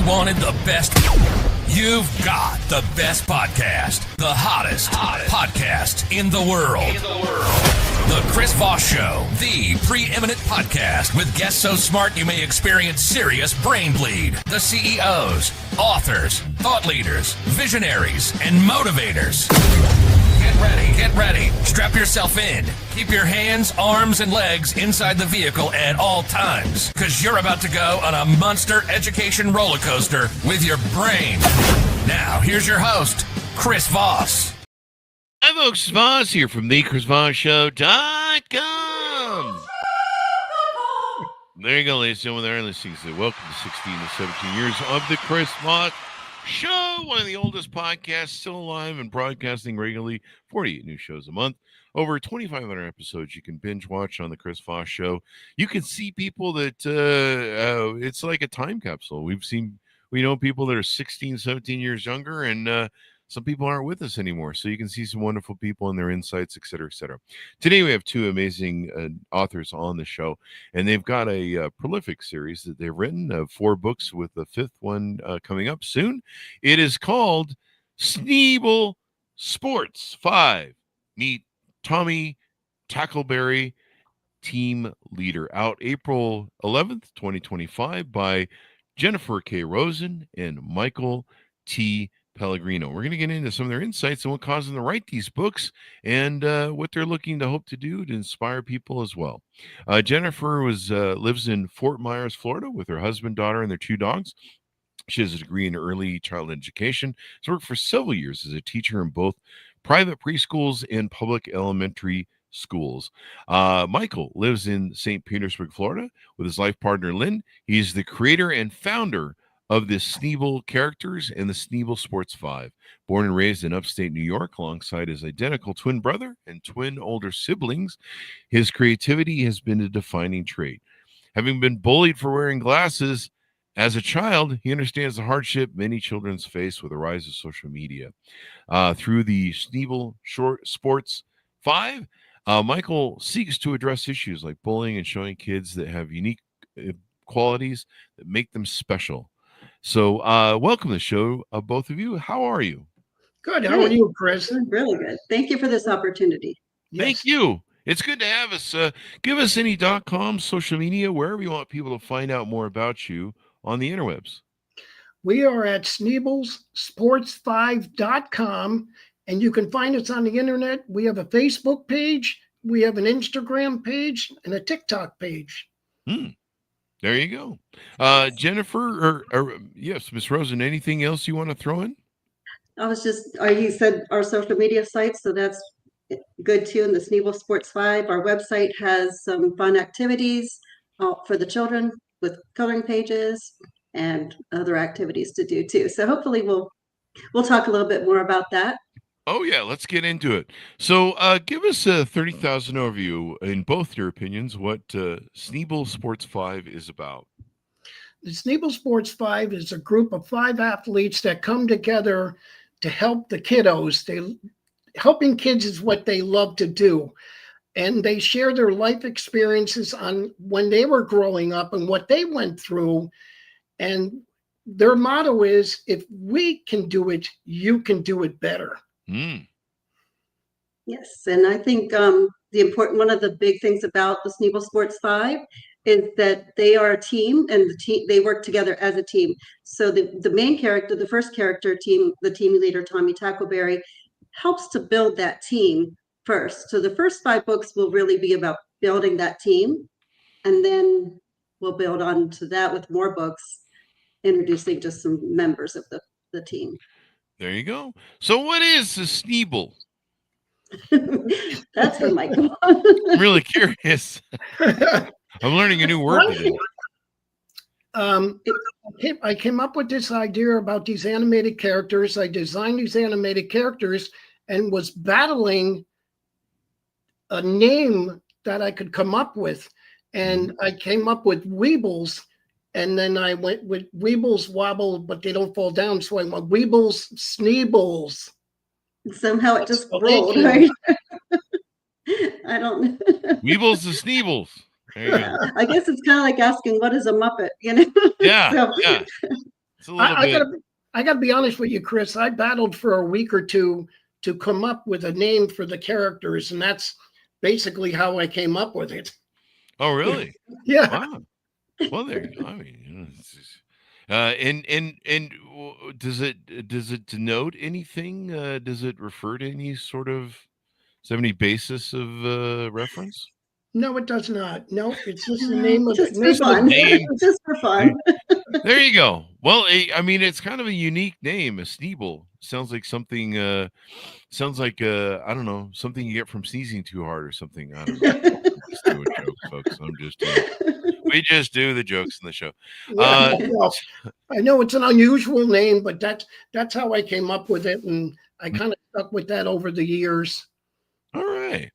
wanted the best? You've got the best podcast, the hottest podcast in the world. The Chris Voss Show, the preeminent podcast with guests so smart you may experience serious brain bleed. The CEOs, authors, thought leaders, visionaries, and motivators. Get ready. Strap yourself in. Keep your hands, arms, and legs inside the vehicle at all times, because you're about to go on a monster education roller coaster with your brain. Now, here's your host, Chris Voss. Hi, folks. Voss here from thechrisvossshow.com. There you go, ladies and gentlemen. There, listening to welcome to 16 to 17 years of the Chris Voss Show, one of the oldest podcasts still alive and broadcasting regularly, 48 new shows a month, over 2,500 episodes you can binge watch on the Chris Voss Show. You can see people that it's like a time capsule. We know people that are 16, 17 years younger, and some people aren't with us anymore. So you can see some wonderful people and their insights, et cetera, et cetera. Today, we have two amazing authors on the show, and they've got a prolific series that they've written, 4 books with the 5th one coming up soon. It is called Sneeble Sports 5. Meet Tommy Tackleberry, team leader. Out April 11th, 2025 by Jennifer K. Rosen and Michael T. Pellegrino. We're going to get into some of their insights and what caused them to write these books and what they're looking to hope to do to inspire people as well. Jennifer lives in Fort Myers, Florida with her husband, daughter, and their 2 dogs. She has a degree in early childhood education. She's worked for several years as a teacher in both private preschools and public elementary schools. Michael lives in St. Petersburg, Florida with his life partner, Lynn. He's the creator and founder of the Sneeble characters and the Sneeble Sports 5. Born and raised in upstate New York alongside his identical twin brother and twin older siblings, his creativity has been a defining trait. Having been bullied for wearing glasses as a child, he understands the hardship many children face with the rise of social media. Through the Sneeble Sports 5, Michael seeks to address issues like bullying and showing kids that have unique qualities that make them special. So welcome to the show, both of you. How are you? Good. How are you, Chris? Really good. Thank you for this opportunity. Thank you. It's good to have us. Give us any .com, social media, wherever you want people to find out more about you on the interwebs. We are at sneeblessports5.com, and you can find us on the internet. We have a Facebook page, we have an Instagram page, and a TikTok page. There you go. Jennifer, or yes, Miss Rosen, anything else you want to throw in? You said our social media sites, so that's good too. In the Sneeble Sports 5, our website has some fun activities for the children with coloring pages and other activities to do too. So hopefully we'll talk a little bit more about that. Oh, yeah, let's get into it. So give us a 30,000 overview, in both your opinions, what Sneeble Sports 5 is about. The Sneeble Sports 5 is a group of 5 athletes that come together to help the kiddos. Helping kids is what they love to do. And they share their life experiences on when they were growing up and what they went through. And their motto is, if we can do it, you can do it better. Yes, and I think one of the big things about the Sneeble Sports 5 is that they are a team, and they work together as a team. So the main character, the first character, the team leader, Tommy Tackleberry, helps to build that team first. So the first 5 books will really be about building that team, and then we'll build on to that with more books, introducing just some members of the team. There you go. So what is the Sneeble? That's for Michael. I'm really curious. I'm learning a new word today. I came up with this idea about these animated characters. I designed these animated characters and was battling a name that I could come up with. And I came up with Weebles. And then I went with Weebles wobble, but they don't fall down. So I went Weebles Sneebles. Somehow it just rolled, right? I don't know. Weebles the Sneebles. There you go. I guess it's kind of like asking, what is a Muppet? You know? Yeah, So, yeah. a little bit. I gotta be honest with you, Chris. I battled for a week or two to come up with a name for the characters, and that's basically how I came up with it. Oh, really? Yeah. Wow. Well, there you go. I mean, and does it denote anything? Does it refer to any sort of? Does it have any basis of reference? No, it does not. No, it's just the No, name of just the for name of fun. name. Just for fun. There you go. Well, I mean, it's kind of a unique name, a Sneeble. Sounds like something. Sounds like I don't know, something you get from sneezing too hard or something. I don't know. I'm just doing jokes, folks. We just do the jokes in the show. Yeah, well, I know it's an unusual name, but that's how I came up with it, and I kind of stuck with that over the years. All right.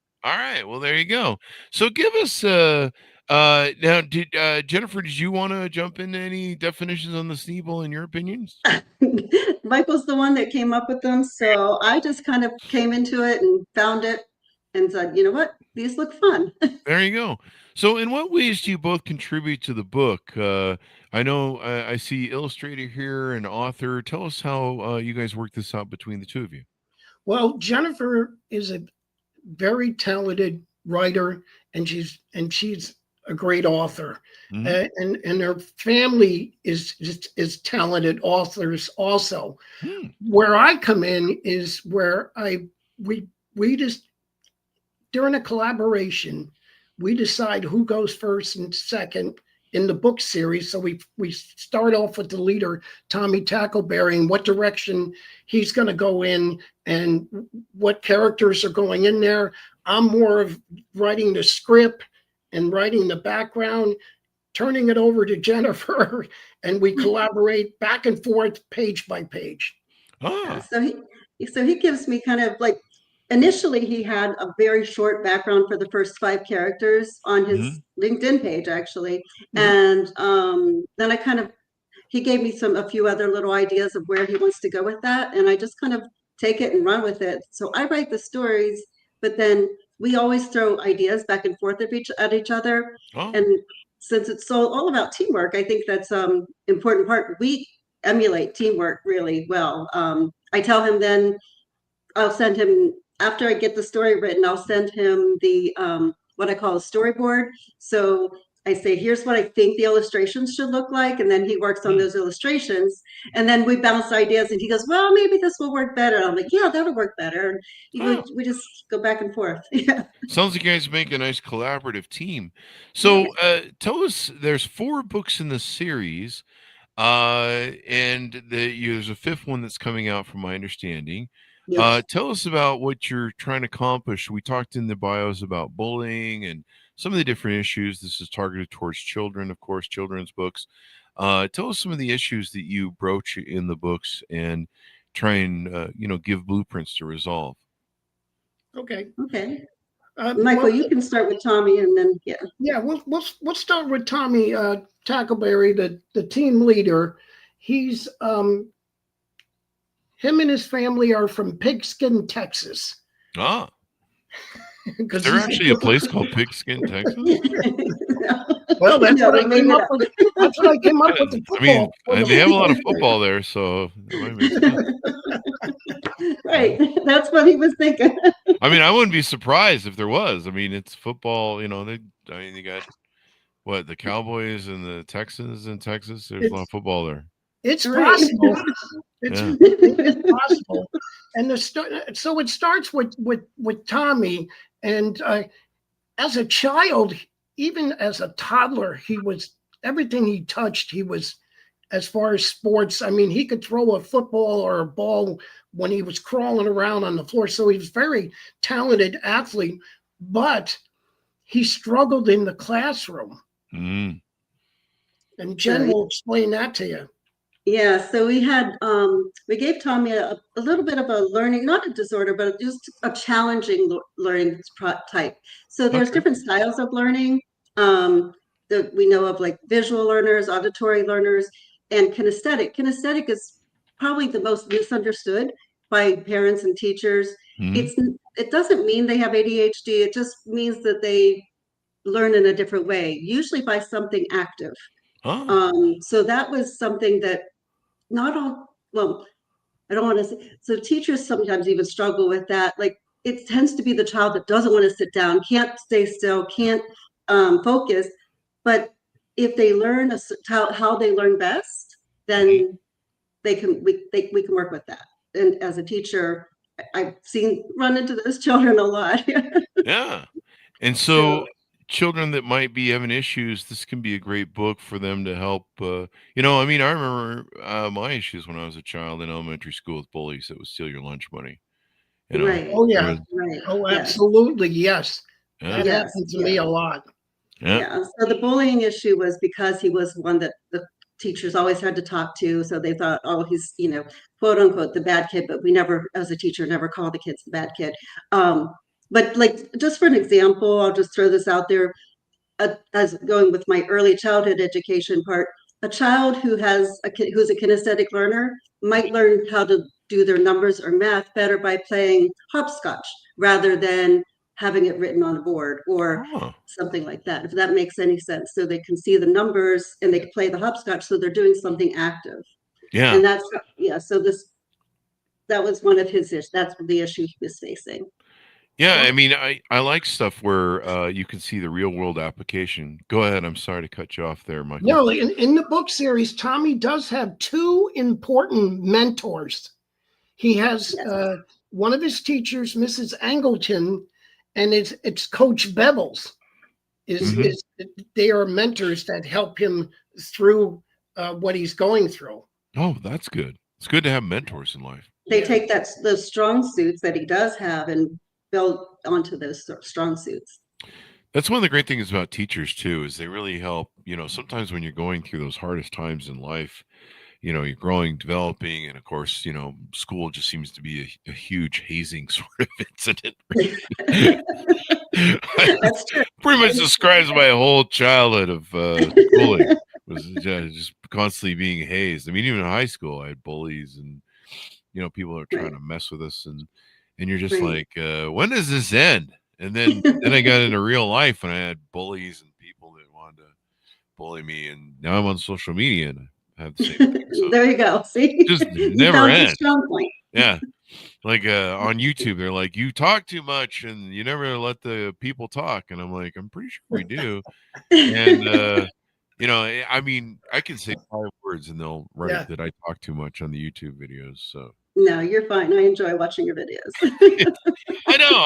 Well, there you go. So give us now, Jennifer, did you want to jump into any definitions on the Sneeble in your opinions? Michael's the one that came up with them, so I just kind of came into it and found it and said, you know what, these look fun. There you go. So in what ways do you both contribute to the book? I know I see illustrator here and author. Tell us how you guys work this out between the two of you. Well, Jennifer is a very talented writer, and she's a great author. Mm-hmm. And her family is talented authors also. Where I come in is where we just, during a collaboration, we decide who goes first and second in the book series. So we start off with the leader, Tommy Tackleberry, and what direction he's going to go in and what characters are going in there. I'm more of writing the script and writing the background, turning it over to Jennifer, and we collaborate back and forth, page by page. So he gives me kind of like, initially he had a very short background for the first 5 characters on his LinkedIn page, actually. And then he gave me a few other little ideas of where he wants to go with that. And I just kind of take it and run with it. So I write the stories, but then we always throw ideas back and forth at each other. And since it's all about teamwork, I think that's important part. We emulate teamwork really well. I tell him then I'll send him, after I get the story written, I'll send him the what I call a storyboard. So I say, here's what I think the illustrations should look like. And then he works on those illustrations. And then we bounce ideas and he goes, well, maybe this will work better. I'm like, yeah, that'll work better. And we just go back and forth. Yeah. Sounds like you guys make a nice collaborative team. So tell us, there's 4 books in the series. And there's a 5th one that's coming out from my understanding. Yes. Tell us about what you're trying to accomplish. We talked in the bios about bullying and some of the different issues. This is targeted towards children, of course, children's books. Tell us some of the issues that you broach in the books and try and, give blueprints to resolve. Okay. Michael, you can start with Tommy and then, Yeah, we'll start with Tommy Tackleberry, the team leader. He's, him and his family are from Pigskin, Texas. Is there actually a place called Pigskin, Texas? Well, that's what I came up with. That's what I came up with. The football. I mean, they have a lot of football there, so it might make sense. Right, that's what he was thinking. I mean, I wouldn't be surprised if there was. I mean, it's football. They got what, the Cowboys and the Texans in Texas. There's a lot of football there. It's possible. It's possible. And so it starts with Tommy. And as a child, even as a toddler, everything he touched, he was, as far as sports, I mean, he could throw a football or a ball when he was crawling around on the floor. So he was a very talented athlete, but he struggled in the classroom. And Jen will explain that to you. Yeah, so we gave Tommy a little bit of a learning, not a disorder, but just a challenging learning type. So there's different styles of learning that we know of, like visual learners, auditory learners, and kinesthetic. Kinesthetic is probably the most misunderstood by parents and teachers. It doesn't mean they have ADHD. It just means that they learn in a different way, usually by something active. So that was something that not all, well, I don't want to say, so teachers sometimes even struggle with that. Like, it tends to be the child that doesn't want to sit down, can't stay still, can't focus. But if they learn how they learn best, then we can work with that. And as a teacher, I've run into those children a lot. Yeah. And so children that might be having issues, this can be a great book for them to help. I remember my issues when I was a child in elementary school with bullies that would steal your lunch money. Right. Oh, yeah. Right. Oh, absolutely. Yes. Yeah. That happened to me a lot. Yeah. So the bullying issue was because he was one that the teachers always had to talk to. So they thought, oh, he's, quote unquote, the bad kid. But we never, as a teacher, never call the kids the bad kid. But like, just for an example, I'll just throw this out there. As going with my early childhood education part, a child who's a kinesthetic learner might learn how to do their numbers or math better by playing hopscotch rather than having it written on a board or something like that, if that makes any sense. So they can see the numbers and they can play the hopscotch, so they're doing something active. Yeah. And so that was one of his issues. That's the issue he was facing. Yeah, I mean, I like stuff where you can see the real world application. Go ahead. I'm sorry to cut you off there, Michael. No, in the book series, Tommy does have two important mentors. He has one of his teachers, Mrs. Angleton, and it's Coach Bevels. They are mentors that help him through what he's going through. Oh, that's good. It's good to have mentors in life. They take those strong suits that he does have and build onto those strong suits. That's one of the great things about teachers too, is they really help. Sometimes when you're going through those hardest times in life, you're growing, developing, and of course, school just seems to be a huge hazing sort of incident. That's true. Pretty much describes my whole childhood of schooling. Was just constantly being hazed. I mean, even in high school, I had bullies and people are trying to mess with us, and you're just like, when does this end? And then I got into real life and I had bullies and people that wanted to bully me, and now I'm on social media and I have the same thing. So there you go. See, just never ends. Strong point. Yeah. Like on YouTube, they're like, you talk too much and you never let the people talk. And I'm like, I'm pretty sure we do. And I mean, I can say 5 words and they'll write that I talk too much on the YouTube videos. So no, you're fine. I enjoy watching your videos. I know.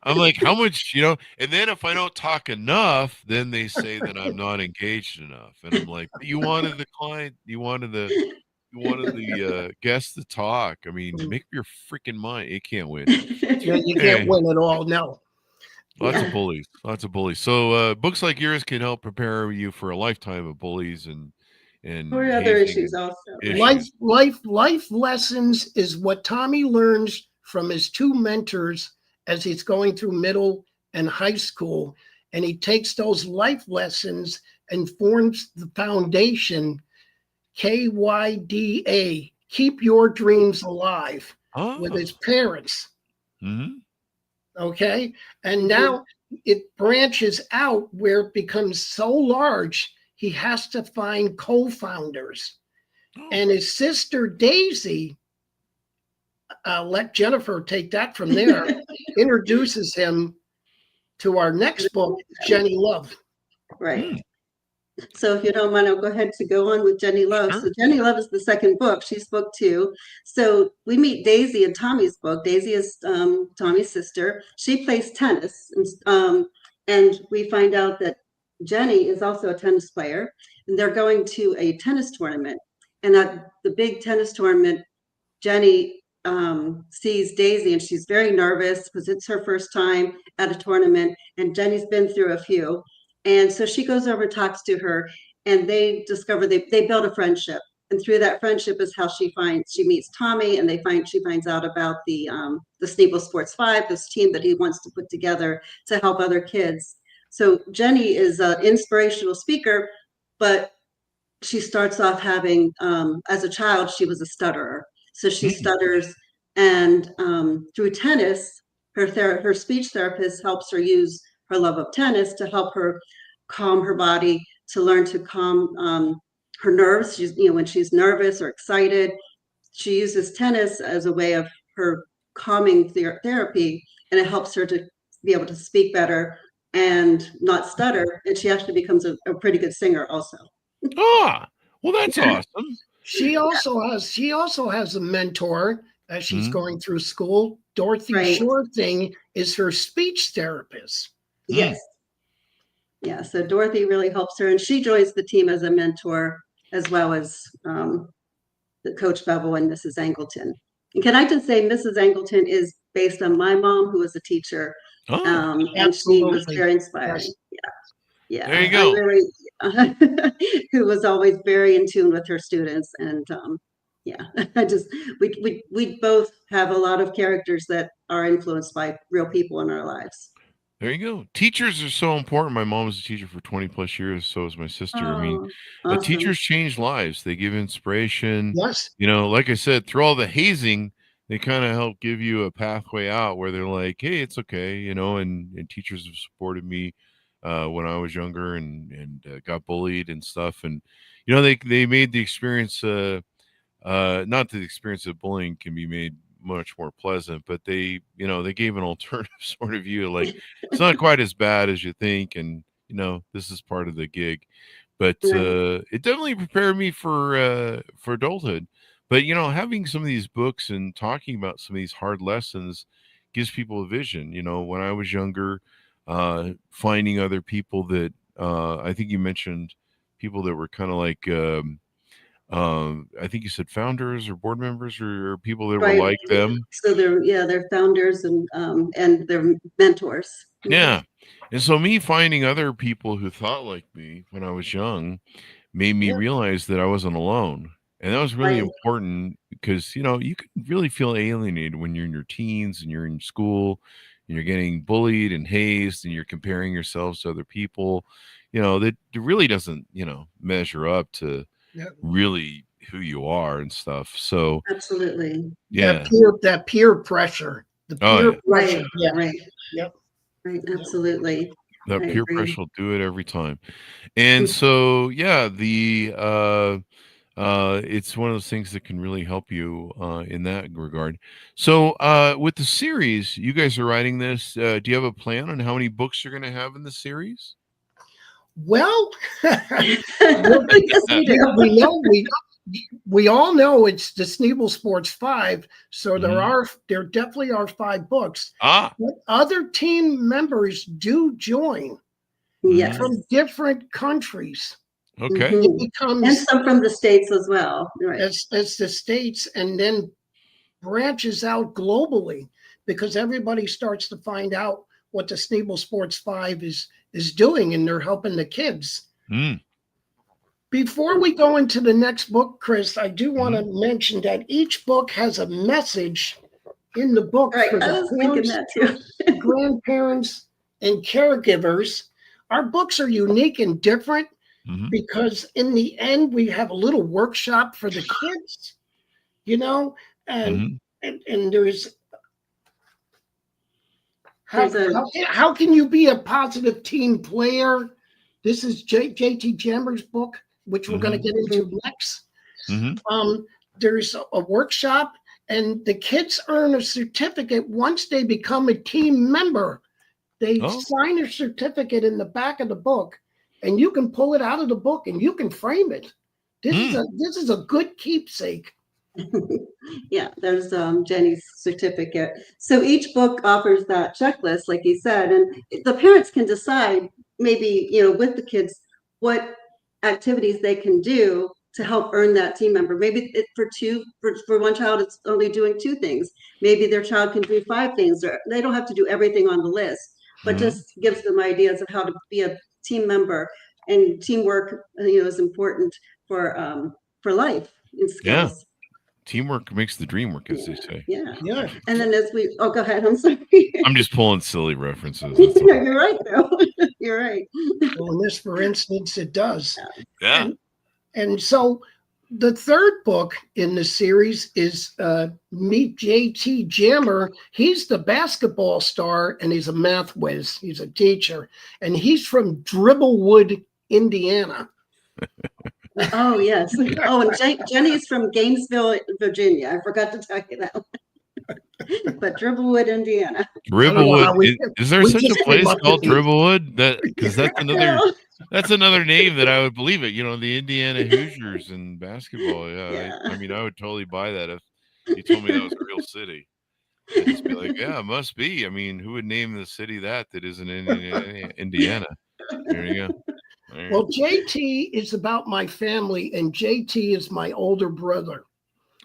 I'm like, how much, and then if I don't talk enough, then they say that I'm not engaged enough. And I'm like, you wanted the client, you wanted the guest to talk. I mean, make up your freaking mind. You can't win. You can't win at all. No. Lots of bullies. So books like yours can help prepare you for a lifetime of bullies and or other issues also. Life lessons is what Tommy learns from his two mentors as he's going through middle and high school, and he takes those life lessons and forms the foundation, KYDA, Keep Your Dreams Alive, with his parents. Mm-hmm. Okay, and now it branches out where it becomes so large he has to find co-founders. And his sister Daisy, let Jennifer take that from there, introduces him to our next book, Jenny Love. Right. So if you don't mind, I'll go ahead to go on with Jenny Love. Sure. So Jenny Love is the second book. She's book 2. So we meet Daisy in Tommy's book. Daisy is Tommy's sister. She plays tennis. And we find out that Jenny is also a tennis player. And they're going to a tennis tournament. And at the big tennis tournament, Jenny sees Daisy and she's very nervous because it's her first time at a tournament. And Jenny's been through a few. And so she goes over, talks to her, and they discover they build a friendship. And through that friendship is how she meets Tommy, and she finds out about the Sneeble Sports 5, this team that he wants to put together to help other kids. So Jenny is an inspirational speaker, but she starts off having, as a child, she was a stutterer. So she stutters, and through tennis, her speech therapist helps her use her love of tennis to help her calm her body, to learn to calm her nerves. She's, when she's nervous or excited, she uses tennis as a way of her calming therapy, and it helps her to be able to speak better and not stutter. And she actually becomes a pretty good singer also. Ah, well, that's awesome. She also has a mentor as she's going through school. Dorothy Shorthing is her speech therapist. Yes. Yeah. So Dorothy really helps her, and she joins the team as a mentor, as well as the Coach Bevel and Mrs. Angleton. And can I just say, Mrs. Angleton is based on my mom, who was a teacher. And she was very inspiring. Yeah. There you go. Who was always very in tune with her students. And we both have a lot of characters that are influenced by real people in our lives. There you go. Teachers are so important. My mom was a teacher for 20 plus years. So is my sister. I mean, awesome. Teachers change lives. They give inspiration. Yes. Like I said, through all the hazing, they kind of help give you a pathway out where they're like, hey, it's okay. And teachers have supported me when I was younger and got bullied and stuff. And, they made the experience, not that the experience of bullying can be made much more pleasant, but they gave an alternative sort of view, like it's not quite as bad as you think, and this is part of the gig. But it definitely prepared me for adulthood. But having some of these books and talking about some of these hard lessons gives people a vision. When I was younger, finding other people that I think you mentioned people that were kind of like I think you said founders or board members or people that were like them. So they're founders and they're mentors. Yeah. And so me finding other people who thought like me when I was young made me realize that I wasn't alone. And that was really important because, you can really feel alienated when you're in your teens and you're in school and you're getting bullied and hazed and you're comparing yourselves to other people, that really doesn't, measure up to really who you are and stuff. So absolutely. Yeah. That peer pressure. The peer pressure. Yeah. Right. Yep. Right. Absolutely. That peer pressure will do it every time. And so, it's one of those things that can really help you in that regard. So with the series, you guys are writing this. Do you have a plan on how many books you're going to have in the series? Well, we all know it's the Sneeble Sports 5, so there definitely are 5 books. But other team members do join from different countries. Okay. It becomes, and some from the States as well. Right. It's the States, and then branches out globally because everybody starts to find out what the Sneeble Sports 5 is doing, and they're helping the kids. Before we go into the next book, Chris, I do want to mention that each book has a message in the book for the parents, grandparents, and caregivers. Our books are unique and different because in the end, we have a little workshop for the kids, and there's how can you be a positive team player? This is JT Jammer's book, which we're going to get into next. There's a workshop, and the kids earn a certificate once they become a team member. They sign a certificate in the back of the book, and you can pull it out of the book and you can frame it. This is a good keepsake. Yeah, there's Jenny's certificate. So each book offers that checklist, like you said, and the parents can decide maybe, with the kids, what activities they can do to help earn that team member. Maybe for one child, it's only doing 2 things. Maybe their child can do 5 things, or they don't have to do everything on the list, but just gives them ideas of how to be a team member. And teamwork, is important for life and skills. Yeah. Teamwork makes the dream work, as they say. Yeah. And then go ahead. I'm sorry. I'm just pulling silly references. You're right, though. You're right. Well, in this, for instance, it does. Yeah. And so the third book in the series is Meet JT Jammer. He's the basketball star, and he's a math whiz. He's a teacher, and he's from Dribblewood, Indiana. Oh, yes. Oh, and Jenny's from Gainesville, Virginia. I forgot to tell you that. But Dribblewood, Indiana. Dribblewood. Is there we such just a place came up called with these. Dribblewood? Because that's another name that I would believe it. The Indiana Hoosiers in basketball. Yeah, I mean, I would totally buy that if you told me that was a real city. I'd just be like, yeah, it must be. I mean, who would name the city that isn't in Indiana? There you go. Well, JT is about my family, and JT is my older brother.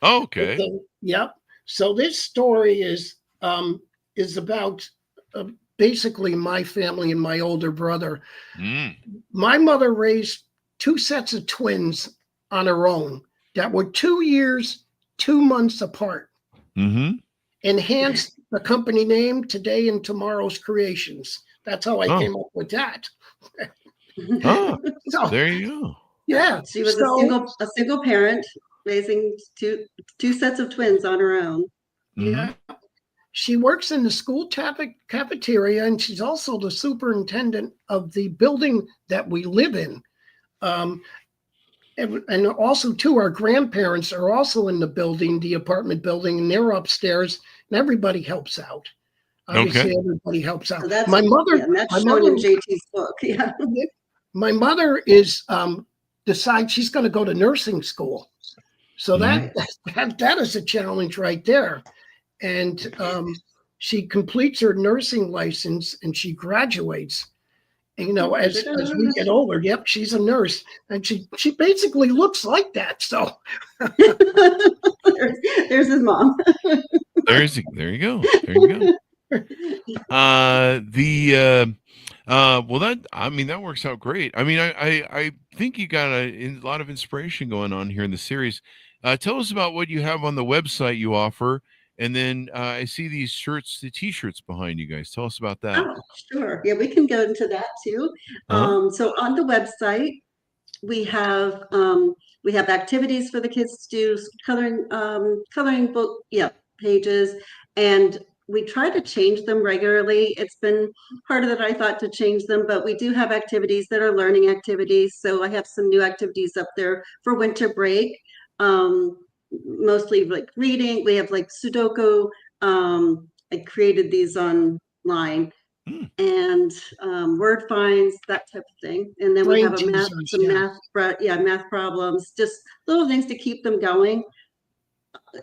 Oh, okay. So, yep. So this story is about basically my family and my older brother. My mother raised 2 sets of twins on her own that were 2 years, 2 months apart. Mm-hmm. Enhanced the company name Today and Tomorrow's Creations. That's how I came up with that. Oh, So, there you go. Yeah. She was a single parent raising two sets of twins on her own. Yeah. She works in the school cafeteria, and she's also the superintendent of the building that we live in. And also, too, our grandparents are also in the building, the apartment building, and they're upstairs, and everybody helps out. Obviously, everybody helps out. So that's, my mother, that's shown in JT's book. Yeah. My mother decides she's going to go to nursing school. So that is a challenge right there. And she completes her nursing license and she graduates. And, as we get older, yep, she's a nurse, and she basically looks like that. So there's his mom. There you go. There you go. That works out great. I mean, I think you got a lot of inspiration going on here in the series. Tell us about what you have on the website you offer. And then I see these shirts, the T-shirts behind you guys. Tell us about that. Oh, sure. Yeah, we can go into that too. So on the website, we have activities for the kids to do, coloring book, pages, and we try to change them regularly. It's been harder than I thought to change them, but we do have activities that are learning activities. So I have some new activities up there for winter break. Mostly like reading. We have like Sudoku. I created these online and word finds, that type of thing. And then we have math problems, just little things to keep them going.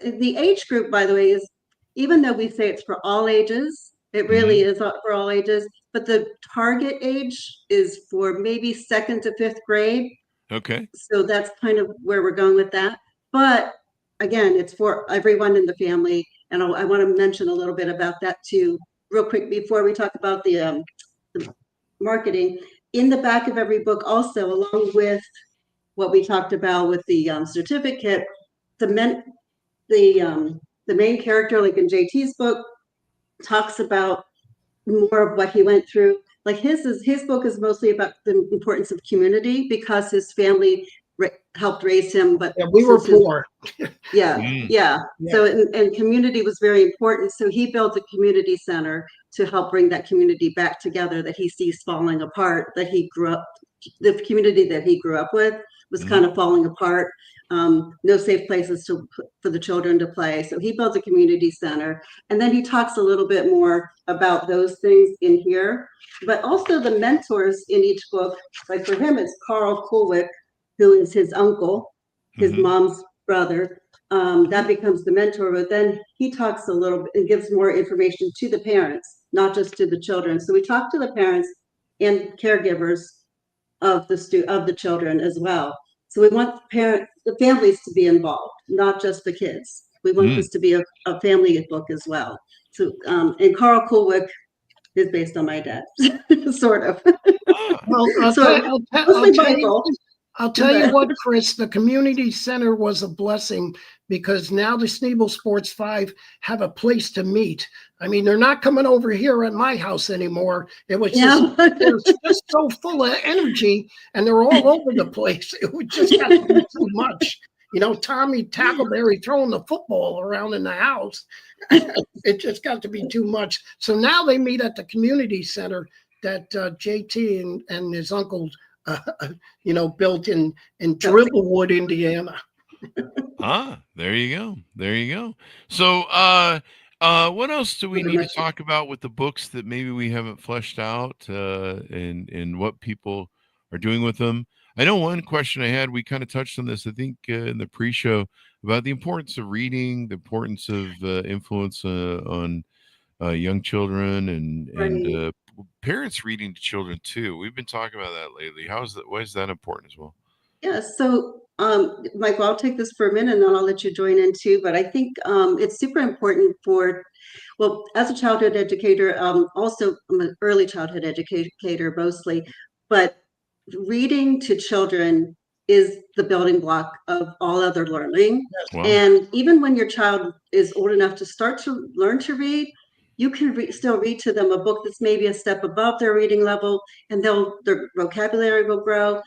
The age group, by the way, is, even though we say it's for all ages, it really is for all ages, but the target age is for maybe 2nd to 5th grade. Okay. So that's kind of where we're going with that. But again, it's for everyone in the family. And I want to mention a little bit about that too, real quick, before we talk about the marketing. In the back of every book also, along with what we talked about with the certificate, the main character, like in JT's book, talks about more of what he went through. Like his book is mostly about the importance of community, because his family helped raise him, but we were poor. So and community was very important. So he built a community center to help bring that community back together that he sees falling apart. That he grew up, the community that he grew up with was kind of falling apart. No safe places for the children to play. So he built a community center, and then he talks a little bit more about those things in here. But also the mentors in each book. Like for him, it's Carl Kulwick, who is his uncle, his mom's brother. That becomes the mentor, but then he talks a little bit and gives more information to the parents, not just to the children. So we talk to the parents and caregivers of the children as well. So we want the families to be involved, not just the kids. We want this to be a family book as well. So and Carl Kulwick is based on my dad, sort of. Well, I'll tell you what, Chris, the community center was a blessing, because now the Sneebel Sports 5 have a place to meet. I mean, they're not coming over here at my house anymore. It was they're just so full of energy, and they're all over the place. It would just got to be too much. Tommy Tackleberry throwing the football around in the house. It just got to be too much. So now they meet at the community center that JT and his uncle built in Dribblewood, Indiana. There you go. There you go. So, what else do we need to talk about with the books that maybe we haven't fleshed out, and what people are doing with them? I know one question I had, we kind of touched on this, I think, in the pre-show, about the importance of reading, the importance of influence on young children, and parents reading to children too. We've been talking about that lately. Why is that important as well? Yeah, so Michael, I'll take this for a minute and then I'll let you join in too. But I think it's super important as a childhood educator, also I'm an early childhood educator mostly, but reading to children is the building block of all other learning. Wow. And even when your child is old enough to start to learn to read, you can still read to them a book that's maybe a step above their reading level, and their vocabulary will grow.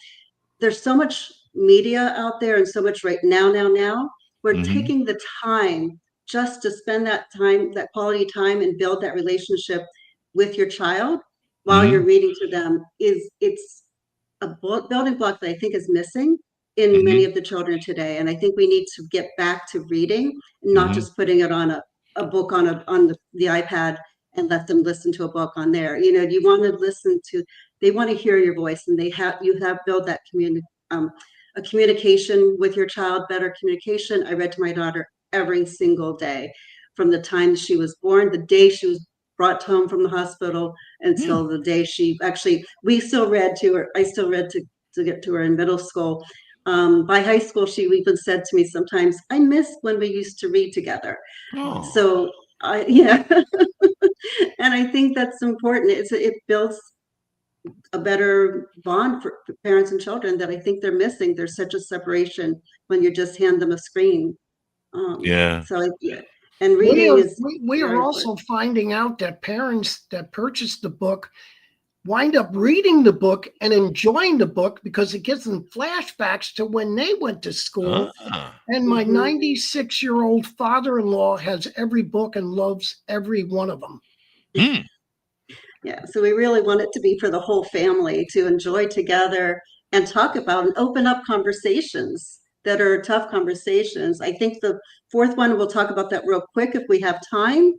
There's so much media out there and so much right now. We're taking the time just to spend that time, that quality time, and build that relationship with your child while you're reading to them. It's a building block that I think is missing in many of the children today. And I think we need to get back to reading, not just putting it on a book on the iPad and let them listen to a book on there. You want to they want to hear your voice, and you have built that a communication with your child, better communication. I read to my daughter every single day, from the time she was born, the day she was brought home from the hospital, until the day we still read to her. I still read to get to her in middle school. By high school, she even said to me sometimes, "I miss when we used to read together." Oh. So and I think that's important. It builds a better bond for parents and children that I think they're missing. There's such a separation when you just hand them a screen. And reading we are also finding out that parents that purchase the book wind up reading the book and enjoying the book because it gives them flashbacks to when they went to school. And my 96-year-old father-in-law has every book and loves every one of them. Yeah, so we really want it to be for the whole family to enjoy together and talk about and open up conversations that are tough conversations. I think the fourth one, we'll talk about that real quick if we have time.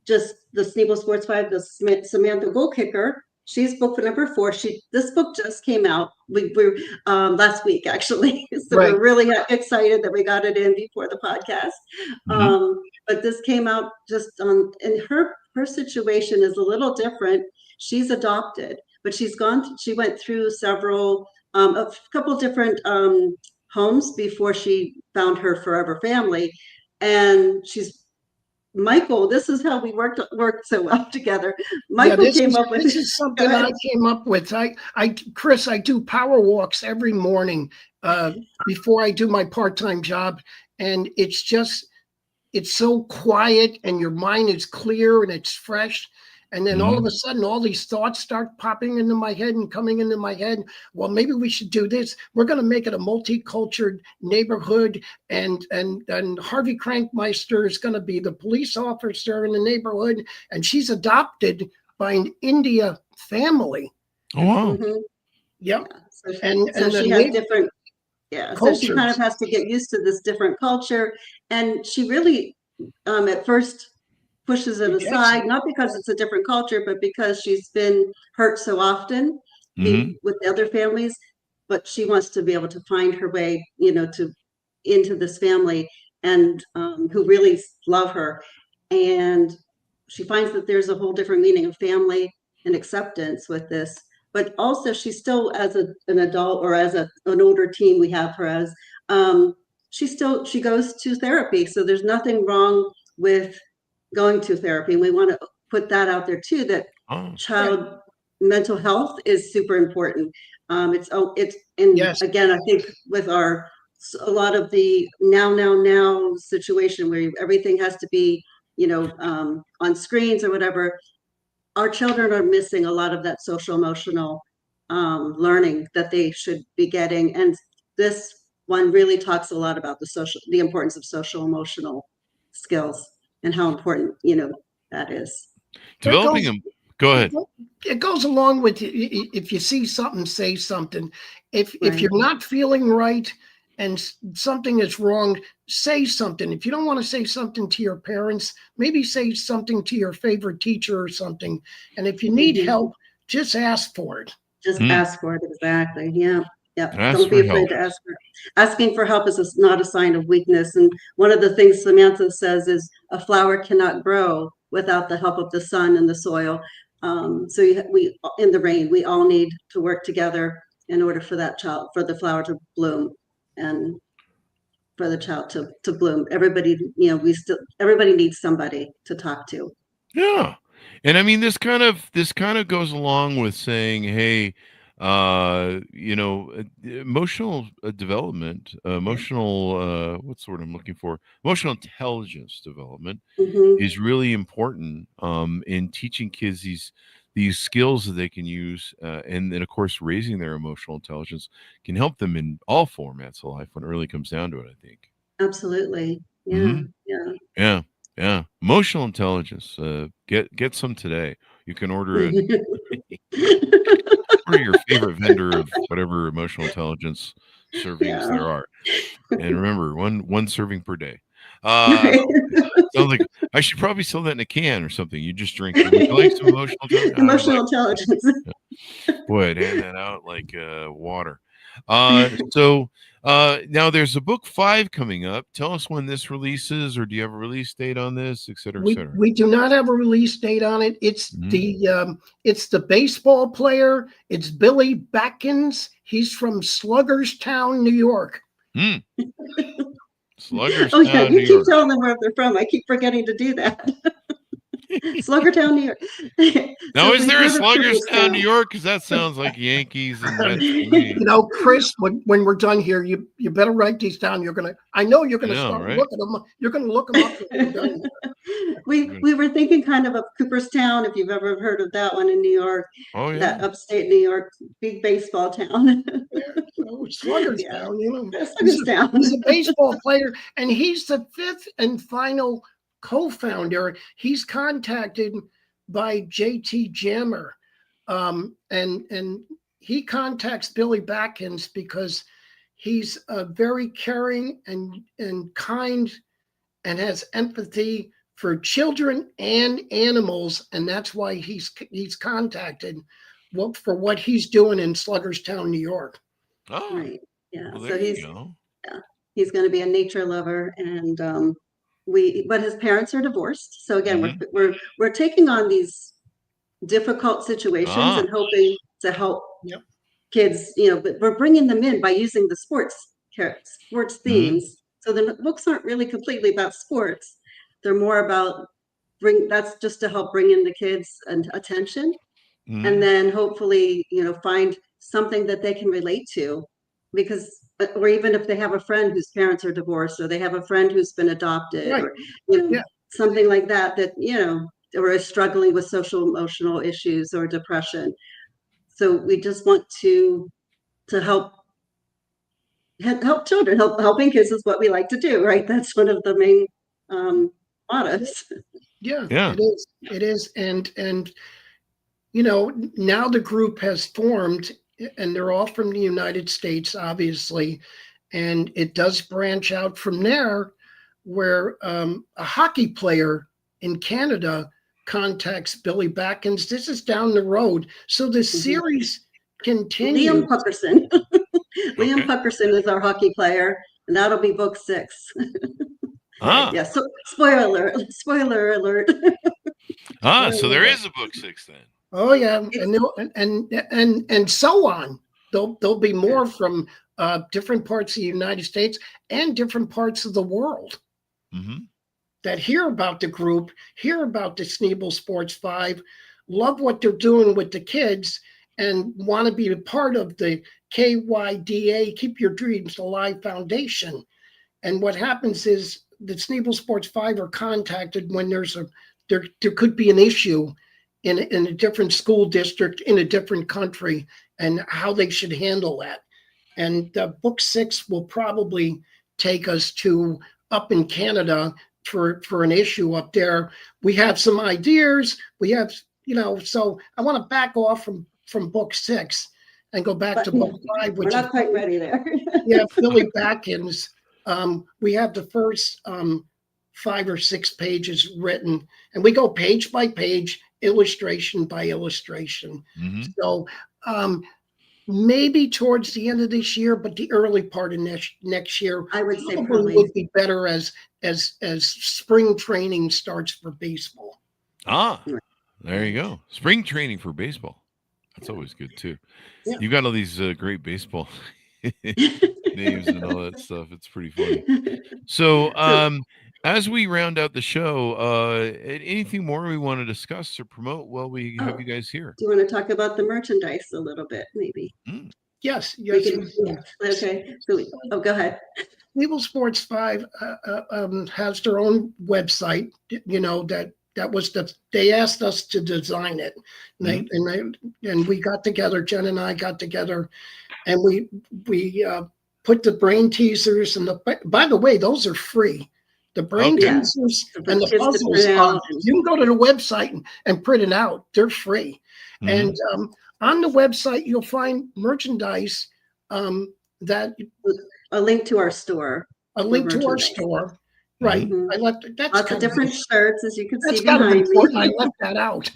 Just the Sneebel Sports 5, the Samantha Goal Kicker. She's book number 4. This book just came out. We last week, actually. So we're really excited that we got it in before the podcast. But this came out just and her situation is a little different. She's adopted, but she went through a couple different homes before she found her forever family. And Michael, this is how we worked so well together. Michael came up with this. Is something I came up with. Chris, I do power walks every morning before I do my part-time job, and it's so quiet, and your mind is clear and it's fresh. And then all of a sudden, all these thoughts start popping into my head and coming into my head. Well, maybe we should do this. We're going to make it a multicultural neighborhood. And Harvey Crankmeister is going to be the police officer in the neighborhood. And she's adopted by an India family. Oh, wow. Yep. So she has different, so she kind of has to get used to this different culture. And she really, at first, pushes it aside, not because it's a different culture, but because she's been hurt so often with the other families. But she wants to be able to find her way, into this family, and who really love her. And she finds that there's a whole different meaning of family and acceptance with this. But also, she's still, as an adult or as an older teen, we have her as she goes to therapy. So there's nothing wrong with going to therapy. And we want to put that out there too, that child mental health is super important. Again, I think with a lot of the now situation where everything has to be, on screens or whatever, our children are missing a lot of that social emotional learning that they should be getting. And this one really talks a lot about the importance of social emotional skills and how important, that is. Developing them. Go ahead. It goes along with if you see something, say something. If Right. you're not feeling right and something is wrong, say something. If you don't want to say something to your parents, maybe say something to your favorite teacher or something. And if you need Mhm. help, just ask for it. Just Mm. ask for it. Exactly. Yeah. Yeah. Ask Don't be for afraid help. to ask for it. Asking for help is not a sign of weakness. And one of the things Samantha says is a flower cannot grow without the help of the sun and the soil. So we in the rain, we all need to work together in order for for the flower to bloom and for the child to bloom. Everybody, everybody needs somebody to talk to. Yeah. And I mean, this kind of goes along with saying, hey, emotional development, what's the word I'm looking for? Emotional intelligence development Mhm. is really important in teaching kids these skills that they can use, and then of course raising their emotional intelligence can help them in all formats of life when it really comes down to it, I think. Absolutely. Yeah. Hmm. Yeah. Yeah, yeah. Emotional intelligence. Get some today. You can order your favorite vendor of whatever emotional intelligence servings Yeah. there are. And remember, one serving per day. Uh, sounds like I should probably sell that in a can or something. You just drink it. Would you like some emotional intelligence? I would like. Emotional intelligence. Boy, I'd hand that out like water. So now there's a book 5 coming up. Tell us when this releases, or do you have a release date on this, et cetera, et cetera? We do not have a release date on it. It's Mhm. it's the baseball player. It's Billy Batkins. He's from Sluggerstown, New York. Mm. Oh yeah, Sluggerstown, you New keep York. telling them where they're from. I keep forgetting to do that. Sluggertown, New York. Now, So is we've there a heard of Sluggerstown, New Cooperstown. York? Because that sounds like Yankees and Mets to me. You know, Chris, when we're done here, you better write these down. I know you're I gonna know, start right? looking them. You're gonna look them up when we're done. We were thinking kind of Cooperstown, if you've ever heard of that one in New York, Oh yeah. that upstate New York, big baseball town. So Yeah, Sluggerstown, he's Sluggerstown. a baseball player, and he's the 5th and final co-founder. He's contacted by JT Jammer, and he contacts Billy Batkins because he's very caring and kind and has empathy for children and animals, and that's why he's contacted for what he's doing in Sluggerstown, New York. Oh, Right. Yeah. well, So there you go. he's going to be a nature lover, and but his parents are divorced. So again, Mhm. we're taking on these difficult situations Ah. and hoping to help Yep. kids, but we're bringing them in by using the sports Mhm. themes. So the books aren't really completely about sports. They're more about that's just to help bring in the kids and attention, and Mhm. then hopefully, find something that they can relate to, because or even if they have a friend whose parents are divorced, or they have a friend who's been adopted, Right. or Yeah. something like that, or is struggling with social emotional issues or depression. So we just want to help children. Helping kids is what we like to do, right? That's one of the main mottos. Yeah, Yeah. it is. It is. And now the group has formed, and they're all from the United States, obviously. And it does branch out from there, where a hockey player in Canada contacts Billy Batkins. This is down the road. So the series continues. Liam Puckerson. Liam Okay. Puckerson is our hockey player, and that'll be book 6. Ah. Yeah. So spoiler alert. Spoiler alert. So there is a book 6 then. Oh yeah, It's- and so on. There'll be more from different parts of the United States and different parts of the world Mhm. that hear about the group, hear about the Sneebel Sports 5, love what they're doing with the kids, and want to be a part of the KYDA, Keep Your Dreams Alive Foundation. And what happens is the Sneebel Sports 5 are contacted when there could be an issue in a different school district in a different country, and how they should handle that. And book 6 will probably take us to up in Canada for an issue up there. We have some ideas. We have so I want to back off from book 6 and go back to book 5, We're which not is quite ready there. Billy Batkins. We have the first 5 or 6 pages written, and we go page by page, illustration by illustration. Mm-hmm. So maybe towards the end of this year, but the early part of next year, I would say probably would be better as spring training starts for baseball. There you go. Spring training for baseball. That's always good too. Yeah. You got all these great baseball names and all that stuff. It's pretty funny. So, as we round out the show, anything more we want to discuss or promote while we have you guys here? Do you want to talk about the merchandise a little bit, maybe? Yes. Okay. So, go ahead. Sneeble Sports 5 has their own website. That was they asked us to design it, and we got together. Jen and I got together, and we put the brain teasers and by the way, those are free. The brain teasers and the puzzles. You can go to the website and print it out. They're free, and on the website you'll find merchandise that a link to our store. Right. I left that's lots of different shirts, as you can see behind me. I left that out.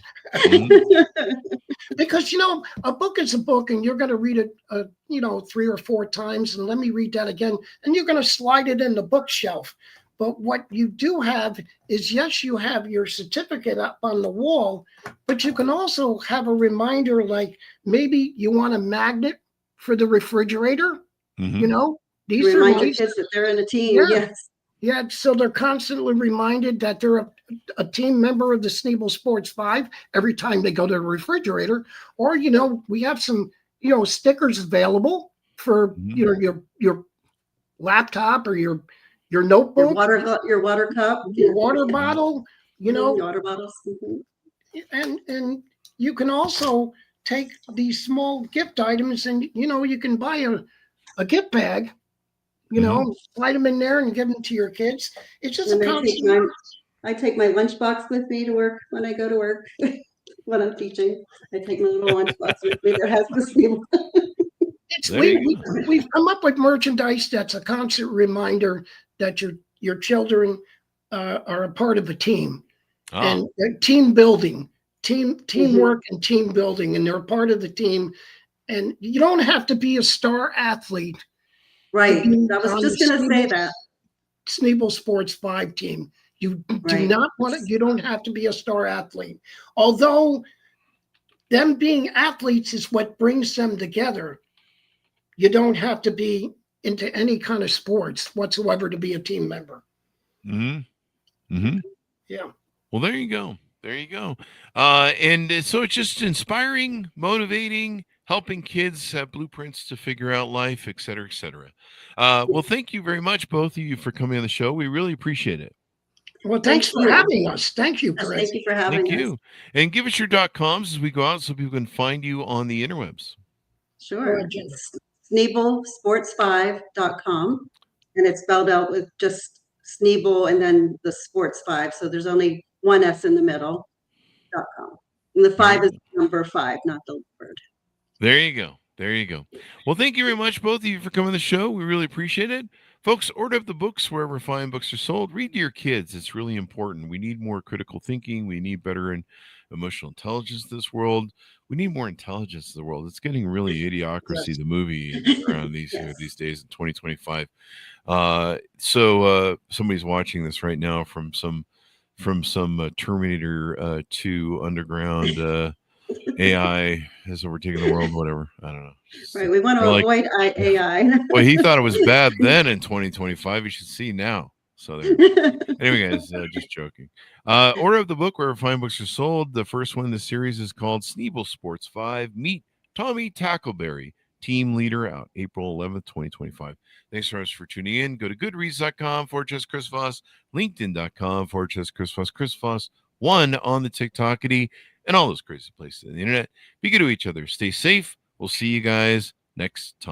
Because a book is a book, and you're going to read it 3 or 4 times, and let me read that again, and you're going to slide it in the bookshelf. But what you do have is, yes, you have your certificate up on the wall, but you can also have a reminder, like maybe you want a magnet for the refrigerator. These remind your kids that they're in a team. Yes. Yeah, so they're constantly reminded that they're a team member of the Sneeble Sports 5 every time they go to the refrigerator. Or, we have some, stickers available for, your laptop or your notebook. Your water cup. Your water bottle, Water bottles. And you can also take these small gift items and, you can buy a gift bag. Slide them in there and give them to your kids. It's just I take my lunchbox with me to work when I go to work. When I'm teaching, I take my little lunchbox with me that has the Sneeble. We've come up with merchandise that's a constant reminder that your children are a part of a team, and team building, teamwork, and team building, and they're a part of the team. And you don't have to be a star athlete. Right. I was just going to say that. Sneeble Sports 5 team. You do not want to, you don't have to be a star athlete. Although them being athletes is what brings them together. You don't have to be into any kind of sports whatsoever to be a team member. Yeah. Well, there you go. And so it's just inspiring, motivating, helping kids have blueprints to figure out life, et cetera, et cetera. Well, thank you very much, both of you, for coming on the show. We really appreciate it. Well, thanks for having us. Thank you, Chris. Thank you for having us. Thank you. And give us your .coms as we go out so people can find you on the interwebs. Sure. SneebleSports5.com. And it's spelled out with just Sneeble and then the Sports 5. So there's only one S in the middle. .com. And the 5 is number 5, not the word. There you go. Well, thank you very much, both of you, for coming on the show. We really appreciate it. Folks, order up the books wherever fine books are sold. Read to your kids. It's really important. We need more critical thinking. We need better emotional intelligence in this world. We need more intelligence in the world. It's getting really Idiocracy, the movie, around these days in 2025. So somebody's watching this right now from some Terminator 2 underground AI has overtaken the world, whatever. I don't know. Right. We want to avoid AI. Well, he thought it was bad then in 2025. You should see now. So there. Anyway, guys, just joking. Order of the book wherever fine books are sold. The first one in the series is called Sneeble Sports 5. Meet Tommy Tackleberry, team leader, out April 11th, 2025. Thanks so much for tuning in. Go to goodreads.com/Chris Voss, linkedin.com/Chris Voss, Chris Voss 1 on the TikTokity, and all those crazy places on the internet. Be good to each other. Stay safe. We'll see you guys next time.